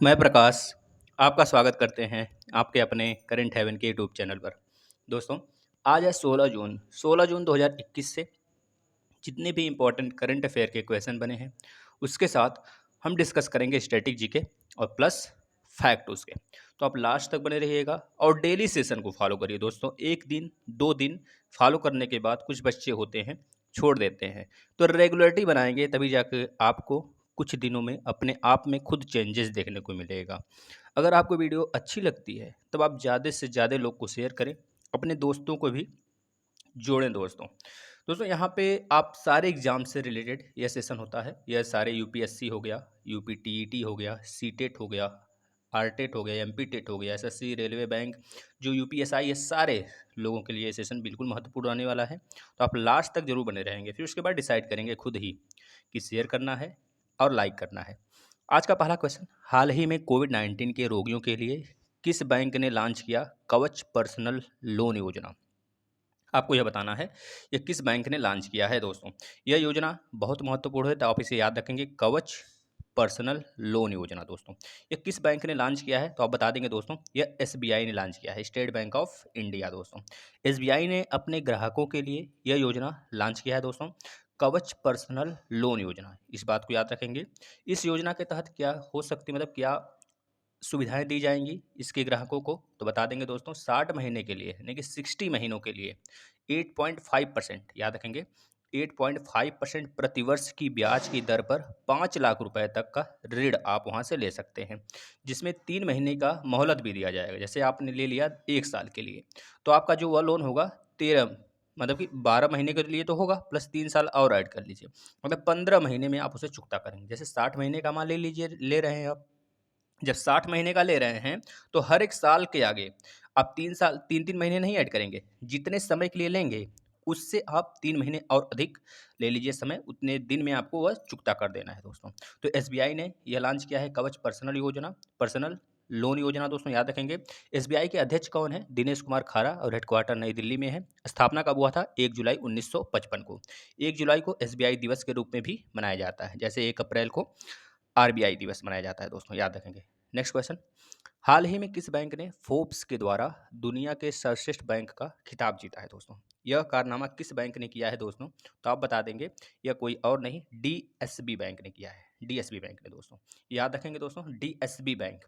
मैं प्रकाश आपका स्वागत करते हैं आपके अपने करंट हेवन के यूट्यूब चैनल पर। दोस्तों, आज है 16 जून। 16 जून 2021 से जितने भी इम्पोर्टेंट करंट अफेयर के क्वेश्चन बने हैं उसके साथ हम डिस्कस करेंगे स्टैटिक जीके और प्लस फैक्ट उसके। तो आप लास्ट तक बने रहिएगा और डेली सेशन को फॉलो करिए दोस्तों। एक दिन 2 दिन फॉलो करने के बाद कुछ बच्चे होते हैं छोड़ देते हैं, तो रेगुलरिटी बनाएंगे तभी जाकर आपको कुछ दिनों में अपने आप में खुद चेंजेस देखने को मिलेगा। अगर आपको वीडियो अच्छी लगती है तब आप ज़्यादा से ज़्यादा लोग को शेयर करें, अपने दोस्तों को भी जोड़ें दोस्तों। दोस्तों, यहाँ पे आप सारे एग्जाम से रिलेटेड यह सेशन होता है। यह सारे यूपीएससी हो गया, यूपी टीईटी हो गया, सीटेट हो गया, आरटेट हो गया, एमपी टेट हो गया, एसएससी, रेलवे, बैंक, जो यूपीएसआई, ये सारे लोगों के लिए ये सेशन बिल्कुल महत्वपूर्ण आने वाला है। तो आप लास्ट तक जरूर बने रहेंगे, फिर उसके बाद डिसाइड करेंगे खुद ही कि शेयर करना है और लाइक करना है। आज का पहला क्वेश्चन, हाल ही में कोविड-19 के रोगियों के लिए किस बैंक ने लॉन्च किया कवच पर्सनल लोन योजना? आपको यह बताना है ये किस बैंक ने लॉन्च किया है दोस्तों। यह योजना बहुत महत्वपूर्ण है, तो आप इसे याद रखेंगे, कवच पर्सनल लोन योजना दोस्तों। ये किस बैंक ने लॉन्च किया है तो आप बता देंगे दोस्तों, यह एसबीआई ने लॉन्च किया है, स्टेट बैंक ऑफ इंडिया दोस्तों। एसबीआई ने अपने ग्राहकों के लिए यह योजना लॉन्च किया है दोस्तों, कवच पर्सनल लोन योजना। इस बात को याद रखेंगे। इस योजना के तहत क्या हो सकती, मतलब क्या सुविधाएं दी जाएंगी इसके ग्राहकों को, तो बता देंगे दोस्तों, 60 महीने के लिए यानी कि 60 महीनों के लिए 8.5%, याद रखेंगे, 8.5% प्रतिवर्ष की ब्याज की दर पर 5 लाख रुपए तक का ऋण आप वहां से ले सकते हैं, जिसमें 3 महीने का मोहलत भी दिया जाएगा। जैसे आपने ले लिया 1 साल के लिए, तो आपका जो वह लोन होगा 13, मतलब कि 12 महीने के लिए तो होगा, प्लस 3 साल और ऐड कर लीजिए, मतलब 15 महीने में आप उसे चुकता करेंगे। जैसे 60 महीने का मान ले लीजिए ले रहे हैं आप, जब 60 महीने का ले रहे हैं तो हर एक साल के आगे आप 3 साल 3 3 महीने नहीं ऐड करेंगे, जितने समय के लिए लेंगे उससे आप 3 महीने और अधिक ले लीजिए समय, उतने दिन में आपको वह चुकता कर देना है दोस्तों। तो एसबीआई ने यह लॉन्च किया है कवच पर्सनल योजना, पर्सनल लोन योजना दोस्तों, याद रखेंगे। एसबीआई के अध्यक्ष कौन है? दिनेश कुमार खारा, और हेडक्वार्टर नई दिल्ली में है। स्थापना कब हुआ था? 1 जुलाई 1955 को। 1 जुलाई को एसबीआई दिवस के रूप में भी मनाया जाता है, जैसे 1 अप्रैल को आरबीआई दिवस मनाया जाता है दोस्तों, याद रखेंगे। नेक्स्ट क्वेश्चन, हाल ही में किस बैंक ने फोर्ब्स के द्वारा दुनिया के सर्वश्रेष्ठ बैंक का खिताब जीता है दोस्तों? यह कारनामा किस बैंक ने किया है दोस्तों? तो आप बता देंगे, यह कोई और नहीं, डीएसबी बैंक ने किया है। डीएसबी बैंक ने दोस्तों, याद रखेंगे दोस्तों, डीएसबी बैंक।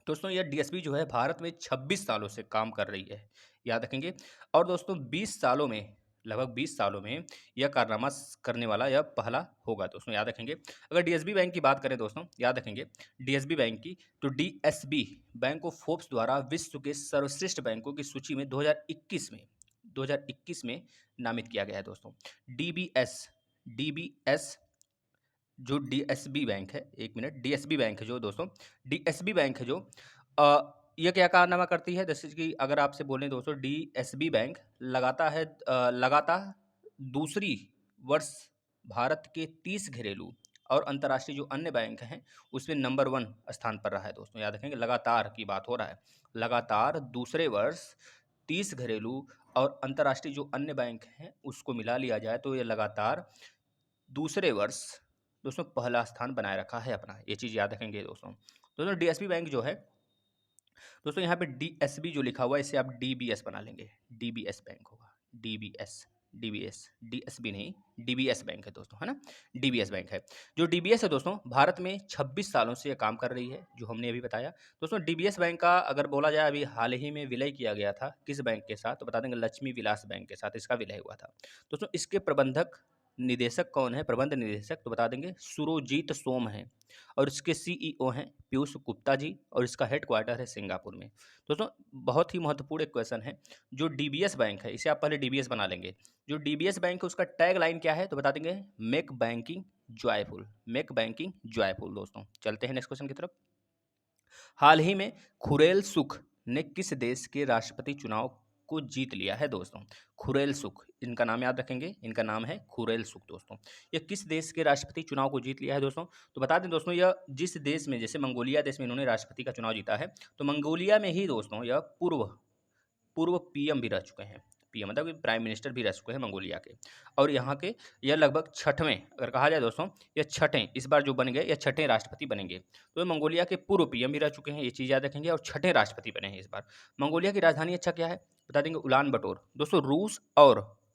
दोस्तों, यह डीएसबी जो है भारत में 26 सालों से काम कर रही है, याद रखेंगे। और दोस्तों 20 सालों में, लगभग 20 सालों में यह कारनामा करने वाला यह पहला होगा दोस्तों, याद रखेंगे। अगर डीएसबी बैंक की बात करें दोस्तों, याद रखेंगे डीएसबी बैंक की, तो डीएसबी बैंक को फोर्ब्स द्वारा विश्व के सर्वश्रेष्ठ बैंकों की सूची में 2021 में नामित किया गया है दोस्तों। डीबीएस डीबीएस जो डीएसबी बैंक है, एक मिनट, डीएसबी बैंक है जो दोस्तों, डीएसबी बैंक है जो ये क्या कारनामा करती है, जैसे कि अगर आपसे बोलें दोस्तों, डीएसबी बैंक लगातार दूसरी वर्ष भारत के 30 घरेलू और अंतर्राष्ट्रीय जो अन्य बैंक हैं उसमें नंबर 1 स्थान पर रहा है दोस्तों, याद रखेंगे। लगातार की बात हो रहा है, लगातार दूसरे वर्ष 30 घरेलू और अंतर्राष्ट्रीय जो अन्य बैंक हैं उसको मिला लिया जाए तो ये लगातार दूसरे वर्ष दोस्तों पहला स्थान बनाए रखा है अपना, ये चीज़ याद रखेंगे दोस्तों। दोस्तों डीएसबी बैंक जो है दोस्तों, यहाँ पे डीएसबी जो लिखा हुआ है इसे आप डीबीएस बना लेंगे, डीबीएस बैंक होगा, डीबीएस, डीबीएस, डीएसबी नहीं, डीबीएस बैंक है दोस्तों, है ना, डीबीएस बैंक है। जो डीबीएस है दोस्तों भारत में 26 सालों से ये काम कर रही है, जो हमने अभी बताया दोस्तों। डीबीएस बैंक का अगर बोला जाए, अभी हाल ही में विलय किया गया था किस बैंक के साथ, तो बता देंगे लक्ष्मी विलास बैंक के साथ इसका विलय हुआ था दोस्तों। इसके प्रबंधक निदेशक कौन है, प्रबंध निदेशक, तो बता देंगे सुरोजीत सोम है, और इसके सीईओ हैं पीयूष गुप्ता जी, और इसका हेडक्वार्टर है सिंगापुर में दोस्तों। बहुत ही महत्वपूर्ण एक क्वेश्चन है, जो डीबीएस बैंक है इसे आप पहले डीबीएस बना लेंगे। जो डीबीएस बैंक है उसका टैग लाइन क्या है, तो बता देंगे make banking joyful, make banking joyful दोस्तों। चलते हैं नेक्स्ट क्वेश्चन की तरफ। हाल ही में खुरेल सुख ने किस देश के राष्ट्रपति चुनाव को जीत लिया है दोस्तों? खुरेल सुख, इनका नाम याद रखेंगे, इनका नाम है खुरेल सुख दोस्तों। ये किस देश के राष्ट्रपति चुनाव को जीत लिया है दोस्तों? तो बता दें दोस्तों, यह जिस देश में, जैसे मंगोलिया देश में इन्होंने राष्ट्रपति का चुनाव जीता है, तो मंगोलिया में ही दोस्तों यह पूर्व पूर्व पीएम भी रह चुके हैं, पीएम, मतलब कि प्राइम मिनिस्टर भी रह चुके हैं मंगोलिया के। और यहाँ के यह लगभग छठवें, अगर कहा जाए दोस्तों, यह छठें इस बार जो बन गए, यह छठें राष्ट्रपति बनेंगे। तो ये मंगोलिया के पूर्व पीएम भी रह चुके हैं, ये चीज़ याद रखेंगे, और छठें राष्ट्रपति बने हैं इस बार। मंगोलिया की राजधानी अच्छा क्या है, बता देंगे, उलान बटोर। दोस्तों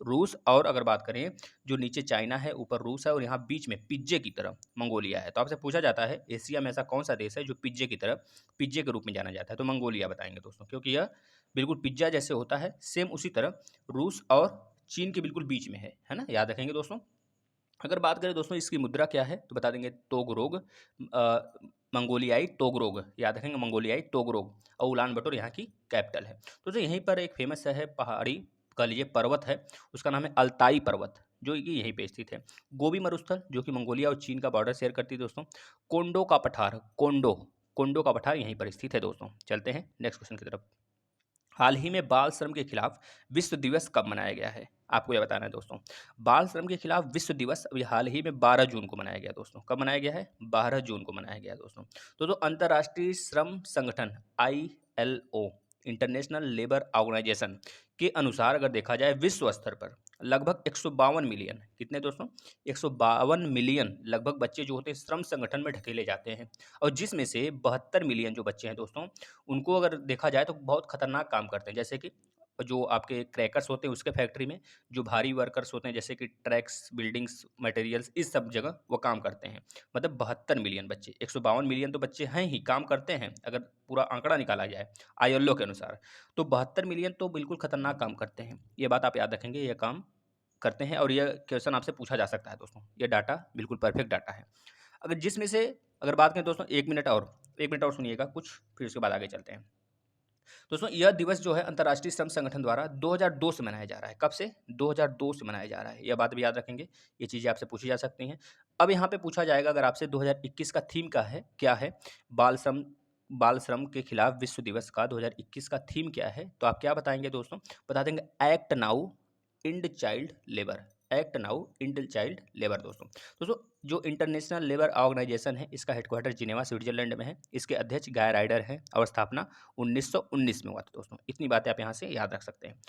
रूस और अगर बात करें, जो नीचे चाइना है, ऊपर रूस है, और यहाँ बीच में पिज्जे की तरह मंगोलिया है। तो आपसे पूछा जाता है एशिया में ऐसा कौन सा देश है जो पिज्जे की तरह, पिज्जे के रूप में जाना जाता है, तो मंगोलिया बताएंगे दोस्तों, क्योंकि यह बिल्कुल पिज्जा जैसे होता है, सेम उसी तरह रूस और चीन के बिल्कुल बीच में है ना, याद रखेंगे दोस्तों। अगर बात करें दोस्तों इसकी मुद्रा क्या है, तो बता देंगे तोगरोग, मंगोलियाई तोगरोग, याद रखेंगे मंगोलियाई तोगरोग, और उलान बटोर यहाँ की कैपिटल है। तो यहीं पर एक फेमस है पहाड़ी, कह लीजिए पर्वत है, उसका नाम है अल्ताई पर्वत, जो कि यहीं पे स्थित है। गोबी मरुस्थल, जो कि मंगोलिया और चीन का बॉर्डर शेयर करती है दोस्तों। कोंडो का पठार, कोंडो का पठार यहीं पर स्थित है दोस्तों। चलते हैं नेक्स्ट क्वेश्चन की तरफ। हाल ही में बाल श्रम के खिलाफ विश्व दिवस कब मनाया गया है, आपको यह बताना है दोस्तों। बाल श्रम के खिलाफ विश्व दिवस अभी हाल ही में 12 जून को मनाया गया दोस्तों। कब मनाया गया है, 12 जून को मनाया गया दोस्तों। तो अंतर्राष्ट्रीय श्रम संगठन ILO, इंटरनेशनल लेबर ऑर्गेनाइजेशन के अनुसार अगर देखा जाए विश्व स्तर पर लगभग 152 मिलियन, कितने दोस्तों, 152 मिलियन लगभग बच्चे जो होते हैं श्रम संगठन में ढकेले जाते हैं। और जिसमें से 72 मिलियन जो बच्चे हैं दोस्तों, उनको अगर देखा जाए तो बहुत खतरनाक काम करते हैं, जैसे कि जो आपके क्रैकर्स होते हैं उसके फैक्ट्री में, जो भारी वर्कर्स होते हैं जैसे कि ट्रैक्स, बिल्डिंग्स, मटेरियल्स, इस सब जगह वो काम करते हैं। मतलब 72 मिलियन बच्चे, 152 मिलियन तो बच्चे हैं ही, काम करते हैं, अगर पूरा आंकड़ा निकाला जाए ILO के अनुसार, तो 72 मिलियन तो बिल्कुल खतरनाक काम करते हैं। ये बात आप याद रखेंगे, ये काम करते हैं, और यह क्वेश्चन आपसे पूछा जा सकता है दोस्तों। ये डाटा बिल्कुल परफेक्ट डाटा है। अगर जिसमें से अगर बात करें दोस्तों, एक मिनट और सुनिएगा कुछ, फिर उसके बाद आगे चलते हैं दोस्तों। यह दिवस जो है अंतर्राष्ट्रीय श्रम संगठन द्वारा 2002 से मनाया जा रहा है। कब से, 2002 से मनाया जा रहा है, यह बात भी याद रखेंगे, ये चीज़ें आपसे पूछी जा सकती हैं। अब यहाँ पे पूछा जाएगा अगर आपसे 2021 का थीम का है, क्या है, बाल श्रम के खिलाफ विश्व दिवस का 2021 का थीम क्या है, तो आप क्या बताएंगे दोस्तों, बता देंगे act now end child labour, act now end child labour दोस्तों। जो इंटरनेशनल लेबर ऑर्गेनाइजेशन है, इसका हेडक्वार्टर जिनेवा स्विट्जरलैंड में है। इसके अध्यक्ष गाय राइडर हैं, और स्थापना 1919 में हुआ था दोस्तों। इतनी बातें आप यहाँ से याद रख सकते हैं।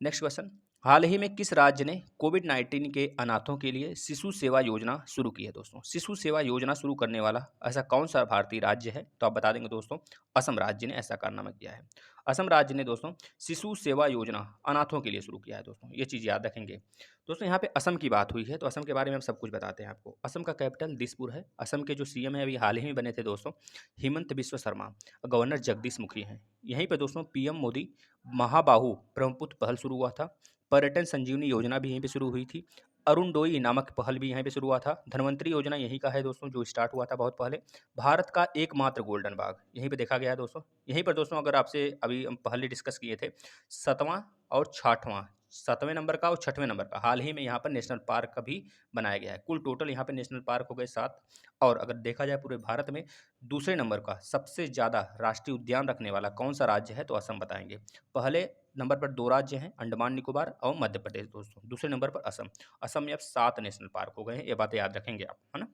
नेक्स्ट क्वेश्चन, हाल ही में किस राज्य ने कोविड-19 के अनाथों के लिए शिशु सेवा योजना शुरू की है दोस्तों। शिशु सेवा योजना शुरू करने वाला ऐसा कौन सा भारतीय राज्य है, तो आप बता देंगे दोस्तों, असम राज्य ने ऐसा कारनामा किया है। असम राज्य ने दोस्तों शिशु सेवा योजना अनाथों के लिए शुरू किया है दोस्तों, ये चीज़ याद रखेंगे दोस्तों। यहाँ पे असम की बात हुई है, तो असम के बारे में हम सब कुछ बताते हैं आपको। असम का कैपिटल दिसपुर है। असम के जो CM है अभी हाल ही में बने थे दोस्तों, हिमंत बिस्वा शर्मा, गवर्नर जगदीश मुखी हैं। यहीं पर दोस्तों PM मोदी महाबाहु ब्रह्मपुत्र पहल शुरू हुआ था। पर्यटन संजीवनी योजना भी यहीं पे शुरू हुई थी। अरुणोदय नामक पहल भी यहीं पे शुरू हुआ था। धन्वंतरी योजना यहीं का है दोस्तों, जो स्टार्ट हुआ था बहुत पहले। भारत का एकमात्र गोल्डन बाग यहीं पे देखा गया है दोस्तों। यहीं पर दोस्तों अगर आपसे अभी हम पहले डिस्कस किए थे 7वां और 6वां, 7वें नंबर का और 6वें नंबर का, हाल ही में यहाँ पर नेशनल पार्क का भी बनाया गया है। कुल टोटल यहाँ पे नेशनल पार्क हो गए 7। और अगर देखा जाए पूरे भारत में दूसरे नंबर का सबसे ज़्यादा राष्ट्रीय उद्यान रखने वाला कौन सा राज्य है, तो असम बताएंगे। पहले नंबर पर 2 राज्य हैं, अंडमान निकोबार और मध्य प्रदेश दोस्तों। दूसरे नंबर पर असम। असम में अब 7 नेशनल पार्क हो गए हैं, ये बातें याद रखेंगे आप, है ना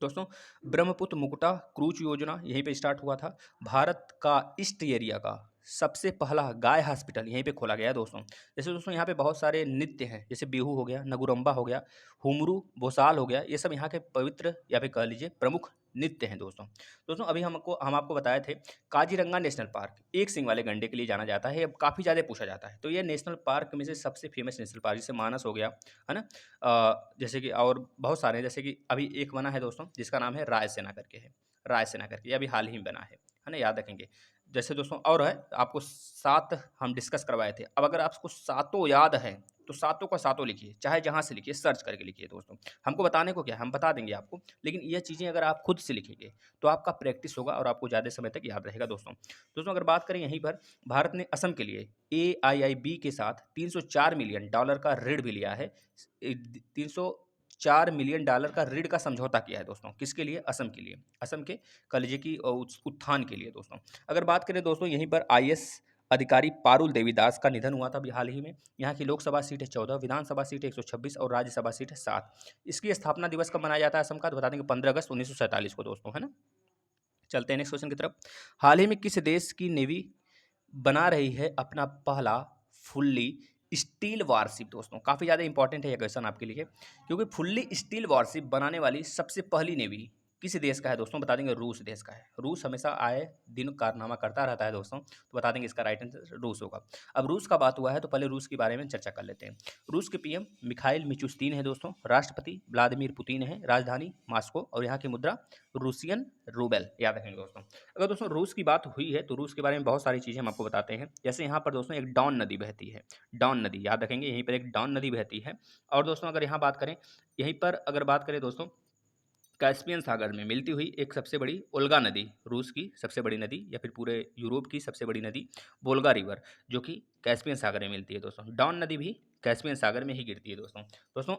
दोस्तों। ब्रह्मपुत्र मुकुटा क्रूज योजना यहीं पे स्टार्ट हुआ था। भारत का ईस्ट एरिया का सबसे पहला गाय हॉस्पिटल यहीं पे खोला गया है दोस्तों। जैसे दोस्तों यहाँ पे बहुत सारे नृत्य हैं, जैसे बिहू हो गया, नगुरम्बा हो गया, हुमरू भोसाल हो गया, ये सब यहाँ के पवित्र या फिर कह लीजिए प्रमुख नृत्य हैं दोस्तों। अभी हम आपको बताए थे काजीरंगा नेशनल पार्क एक सींग वाले गंडे के लिए जाना जाता है, अब काफ़ी ज़्यादा पूछा जाता है। तो ये नेशनल पार्क में से सबसे फेमस नेशनल पार्क, जैसे मानस हो गया, है ना, जैसे कि और बहुत सारे हैं, जैसे कि अभी एक बना है दोस्तों जिसका नाम है रायसेना करके है, रायसेना करके, ये अभी हाल ही में बना है ना, याद रखेंगे। जैसे दोस्तों और है, आपको 7 हम डिस्कस करवाए थे। अब अगर आपको सातों याद हैं तो सातों का सातों लिखिए, चाहे जहाँ से लिखिए, सर्च करके लिखिए दोस्तों। हमको बताने को क्या है, हम बता देंगे आपको, लेकिन ये चीज़ें अगर आप खुद से लिखेंगे तो आपका प्रैक्टिस होगा और आपको ज़्यादा समय तक याद रहेगा दोस्तों। अगर बात करें यहीं पर, भारत ने असम के लिए AIIB के साथ $304 मिलियन का ऋण भी लिया है। 304 मिलियन डॉलर का ऋण का समझौता किया है दोस्तों, किसके लिए, असम के लिए, असम के कह लीजिए कि उत्थान के लिए दोस्तों। अगर बात करें दोस्तों यहीं पर IS अधिकारी पारुल देवीदास का निधन हुआ था अभी हाल ही में। यहाँ की लोकसभा सीट है 14, विधानसभा सीट है 126 और राज्यसभा सीट है 7। इसकी स्थापना दिवस कब मनाया जाता है असम का, तो बता देंगे 15 अगस्त 1947 को दोस्तों, है ना। चलते हैं नेक्स्ट क्वेश्चन की तरफ। हाल ही में किस देश की नेवी बना रही है अपना पहला फुल्ली स्टील वारशिप दोस्तों, काफ़ी ज़्यादा इंपॉर्टेंट है ये क्वेश्चन आपके लिए, क्योंकि फुल्ली स्टील वारशिप बनाने वाली सबसे पहली नेवी किस देश का है दोस्तों? बता देंगे रूस देश का है। रूस हमेशा आए दिन कारनामा करता रहता है दोस्तों, तो बता देंगे इसका राइट आंसर रूस होगा। अब रूस का बात हुआ है तो पहले रूस के बारे में चर्चा कर लेते हैं। रूस के पीएम मिखाइल मिशुस्तिन है दोस्तों, राष्ट्रपति व्लादिमीर पुतिन है, राजधानी मॉस्को और यहाँ की मुद्रा रूसियन रूबेल, याद रखेंगे दोस्तों। अगर दोस्तों रूस की बात हुई है तो रूस के बारे में बहुत सारी चीज़ें हम आपको बताते हैं। जैसे यहाँ पर दोस्तों एक डॉन नदी बहती है, डॉन नदी याद रखेंगे, यहीं पर एक डॉन नदी बहती है। और दोस्तों अगर यहाँ बात करें, यहीं पर अगर बात करें दोस्तों, कैस्पियन सागर में मिलती हुई एक सबसे बड़ी ओल्गा नदी, रूस की सबसे बड़ी नदी या फिर पूरे यूरोप की सबसे बड़ी नदी वोल्गा रिवर, जो कि कैस्पियन सागर में मिलती है दोस्तों। डॉन नदी भी कैस्पियन सागर में ही गिरती है दोस्तों। दोस्तों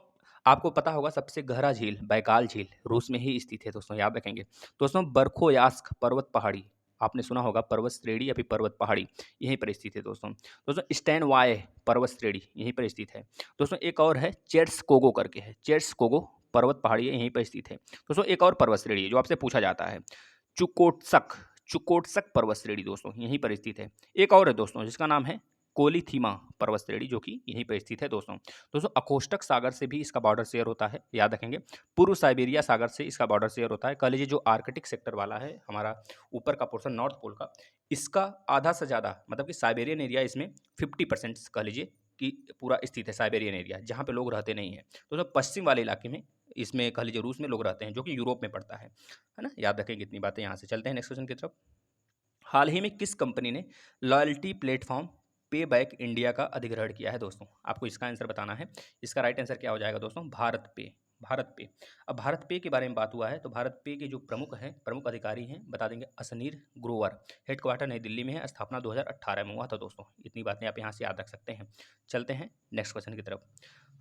आपको पता होगा सबसे गहरा झील बैकाल झील रूस में ही स्थित है दोस्तों, याद रखेंगे। दोस्तों बर्खोयास्क पर्वत पहाड़ी, आपने सुना होगा पर्वत श्रेणी या फिर पर्वत पहाड़ी, यहीं पर स्थित है दोस्तों। दोस्तों स्टैन वाय पर्वत श्रेणी यहीं पर स्थित है दोस्तों। एक और है चेट्स कोगो करके है, चेट्स कोगो पर्वत पहाड़ी है, यहीं पर स्थित है दोस्तों। एक और पर्वत श्रेणी है जो आपसे पूछा जाता है, चुकोट्सक, चुकोट्सक पर्वत श्रेणी दोस्तों यहीं पर स्थित है। एक और है दोस्तों जिसका नाम है कोलिथीमा पर्वत श्रेणी, जो कि यहीं पर स्थित है दोस्तों। दोस्तों अकोष्टक सागर से भी इसका बॉर्डर शेयर होता है, याद रखेंगे। पूर्व साइबेरिया सागर से इसका बॉर्डर शेयर होता है। कह लीजिए जो आर्कटिक सेक्टर वाला है हमारा ऊपर का पोर्शन नॉर्थ पोल का, इसका आधा से ज़्यादा मतलब कि साइबेरियन एरिया इसमें 50% कह लीजिए कि पूरा स्थित है साइबेरियन एरिया, जहाँ पे लोग रहते नहीं हैं। तो पश्चिम वाले इलाके में इसमें कह लीजिए रूस में लोग रहते हैं, जो कि यूरोप में पड़ता है ना। याद रखेंगे इतनी बातें। यहाँ से चलते हैं नेक्स्ट क्वेश्चन की तरफ। हाल ही में किस कंपनी ने लॉयल्टी प्लेटफॉर्म पे बैक इंडिया का अधिग्रहण किया है दोस्तों? आपको इसका आंसर बताना है। इसका राइट आंसर क्या हो जाएगा दोस्तों? भारत पे, भारत पे। अब भारत पे के बारे में बात हुआ है तो भारत पे के जो प्रमुख हैं, प्रमुख अधिकारी हैं, बता देंगे अशनीर ग्रोवर। हेडक्वार्टर नई दिल्ली में है, स्थापना 2018 में हुआ था दोस्तों। इतनी बातें आप यहाँ से याद रख सकते हैं। चलते हैं नेक्स्ट क्वेश्चन की तरफ।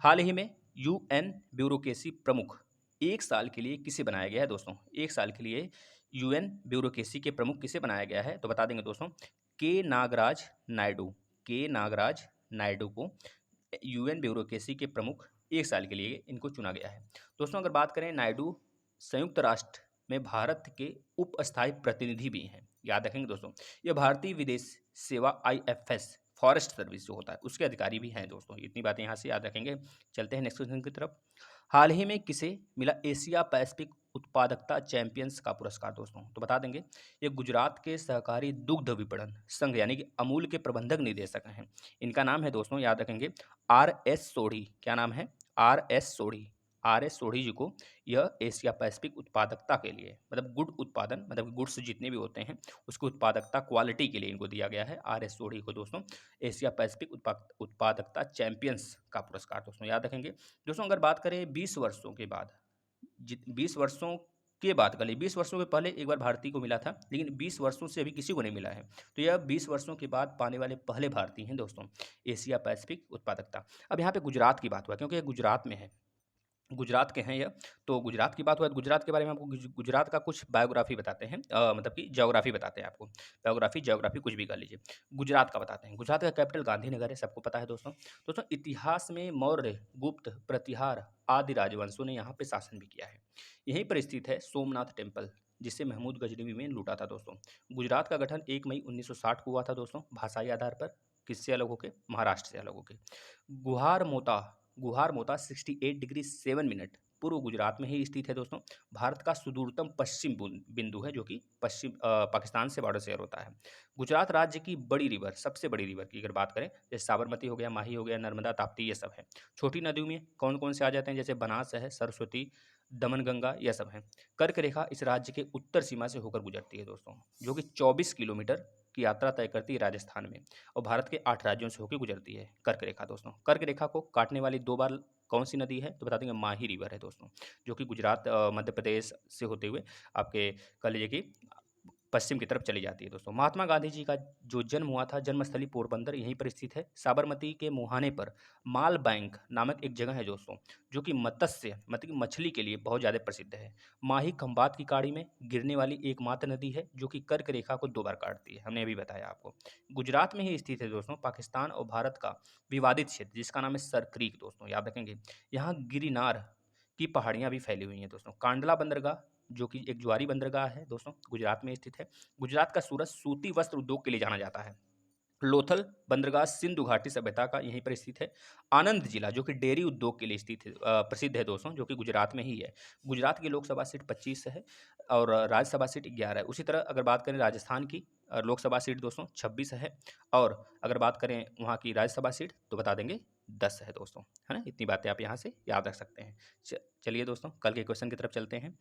हाल ही में यूएन ब्यूरोक्रेसी प्रमुख 1 साल के लिए किसे बनाया गया है दोस्तों? 1 साल के लिए यूएन ब्यूरोक्रेसी के प्रमुख किसे बनाया गया है? तो बता देंगे दोस्तों के नागराज नायडू, के नागराज नायडू को यूएन ब्यूरोक्रेसी के प्रमुख 1 साल के लिए इनको चुना गया है दोस्तों। अगर बात करें, नायडू संयुक्त राष्ट्र में भारत के उप स्थायी प्रतिनिधि भी हैं, याद रखेंगे दोस्तों। ये भारतीय विदेश सेवा आईएफएस फॉरेस्ट सर्विस जो होता है उसके अधिकारी भी हैं दोस्तों। इतनी बातें यहाँ से याद रखेंगे। चलते हैं नेक्स्ट क्वेश्चन की तरफ। हाल ही में किसे मिला एशिया पैसिफिक उत्पादकता चैंपियंस का पुरस्कार दोस्तों? तो बता देंगे ये गुजरात के सहकारी दुग्ध विपणन संघ यानी कि अमूल के प्रबंधक निदेशक हैं। इनका नाम है दोस्तों, याद रखेंगे, आर एस सोढ़ी। क्या नाम है? R S Sodhi. R S Sodhi ji को यह एशिया पैसिफिक उत्पादकता के लिए, मतलब गुड उत्पादन, मतलब गुड्स जितने भी होते हैं उसकी उत्पादकता क्वालिटी के लिए इनको दिया गया है, आर एस सोढ़ी को दोस्तों, एशिया पैसिफिक उत्पादकता चैंपियंस का पुरस्कार दोस्तों, याद रखेंगे। दोस्तों अगर बात करें 20 वर्षों के बाद, 20 वर्षों के बाद, कल 20 वर्षों के पहले एक बार भारतीय को मिला था, लेकिन 20 वर्षों से अभी किसी को नहीं मिला है, तो यह 20 वर्षों के बाद पाने वाले पहले भारतीय हैं दोस्तों, एशिया पैसिफिक उत्पादकता। अब यहाँ पे गुजरात की बात हुआ क्योंकि ये गुजरात में है, गुजरात के हैं यह। तो गुजरात की बात हुआ तो गुजरात के बारे में आपको गुजरात का कुछ बायोग्राफी बताते हैं, मतलब कि ज्योग्राफी बताते हैं आपको। बायोग्राफी ज्योग्राफी कुछ भी कर लीजिए। गुजरात का बताते हैं। गुजरात का कैपिटल गांधीनगर है, सबको पता है दोस्तों। दोस्तों इतिहास में मौर्य, गुप्त, प्रतिहार आदि राजवंशों ने यहाँ पे शासन भी किया है। यहीं पर स्थित है सोमनाथ टेम्पल, जिसे महमूद गजनवी में लूटा था दोस्तों। गुजरात का गठन 1 मई 1960 को हुआ था दोस्तों, भाषाई आधार पर। किससे अलग होके? महाराष्ट्र से अलग होके। गुहार मोता, गुहार मोता 68 डिग्री 7 मिनट पूर्व गुजरात में ही स्थित है दोस्तों। भारत का सुदूरतम पश्चिम बिंदु है, जो कि पश्चिम पाकिस्तान से बॉर्डर शेयर होता है। गुजरात राज्य की बड़ी रिवर, सबसे बड़ी रिवर की अगर बात करें, जैसे साबरमती हो गया, माही हो गया, नर्मदा, ताप्ती, ये सब है। छोटी नदियों में कौन कौन से आ जाते हैं? जैसे बनास है, सरस्वती, दमन गंगा, यह सब है। कर्क रेखा इस राज्य के उत्तर सीमा से होकर गुजरती है दोस्तों, जो कि 24 किलोमीटर की यात्रा तय करती है राजस्थान में, और भारत के 8 राज्यों से होकर गुजरती है कर्क रेखा दोस्तों। कर्क रेखा को काटने वाली 2 बार कौन सी नदी है? तो बता देंगे माही रिवर है दोस्तों, जो कि गुजरात मध्य प्रदेश से होते हुए आपके कह लीजिए कि पश्चिम की तरफ चली जाती है दोस्तों। महात्मा गांधी जी का जो जन्म हुआ था, जन्मस्थली पोरबंदर यहीं पर स्थित है। साबरमती के मुहाने पर माल बैंक नामक एक जगह है दोस्तों, जो कि मत्स्य मतलब कि मछली के लिए बहुत ज़्यादा प्रसिद्ध है। माही खंबात की खाड़ी में गिरने वाली एकमात्र नदी है, जो कि कर्क रेखा को 2 बार काटती है, हमने अभी बताया आपको। गुजरात में ही स्थित है दोस्तों पाकिस्तान और भारत का विवादित क्षेत्र, जिसका नाम है सर क्रीक दोस्तों, याद रखेंगे। यहाँ गिरिनार की पहाड़ियाँ भी फैली हुई हैं दोस्तों। कांडला बंदरगाह, जो कि एक ज्वारी बंदरगाह है दोस्तों, गुजरात में स्थित है। गुजरात का सूरत सूती वस्त्र उद्योग के लिए जाना जाता है। लोथल बंदरगाह सिंधु घाटी सभ्यता का यहीं पर स्थित है। आनंद जिला जो कि डेयरी उद्योग के लिए स्थित है, प्रसिद्ध है दोस्तों, जो कि गुजरात में ही है। गुजरात की लोकसभा सीट 25 है और राज्यसभा सीट 11 है। उसी तरह अगर बात करें राजस्थान की लोकसभा सीट दोस्तों 26 है, और अगर बात करें वहाँ की राज्यसभा सीट तो बता देंगे 10 है दोस्तों, है ना। इतनी बातें आप यहाँ से याद रख सकते हैं। चलिए दोस्तों कल के क्वेश्चन की तरफ चलते हैं।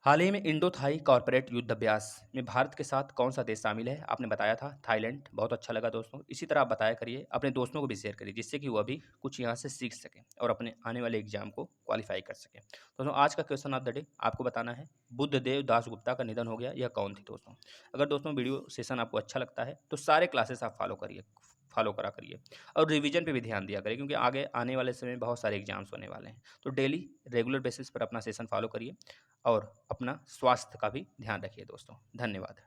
हाल ही में इंडो थाई कॉर्पोरेट युद्ध अभ्यास में भारत के साथ कौन सा देश शामिल है? आपने बताया था थाईलैंड। बहुत अच्छा लगा दोस्तों। इसी तरह आप बताया करिए, अपने दोस्तों को भी शेयर करिए, जिससे कि वह भी कुछ यहाँ से सीख सकें और अपने आने वाले एग्जाम को क्वालिफाई कर सकें। दोस्तों आज का क्वेश्चन ऑफ द डे आपको बताना है, बुद्धदेव दास गुप्ता का निधन हो गया, यह कौन थे दोस्तों? अगर दोस्तों वीडियो सेशन आपको अच्छा लगता है तो सारे क्लासेस आप फॉलो करा करिए और रिवीजन पे भी ध्यान दिया करिए, क्योंकि आगे आने वाले समय में बहुत सारे एग्जाम्स होने वाले हैं। तो डेली रेगुलर बेसिस पर अपना सेशन फॉलो करिए और अपना स्वास्थ्य का भी ध्यान रखिए दोस्तों। धन्यवाद।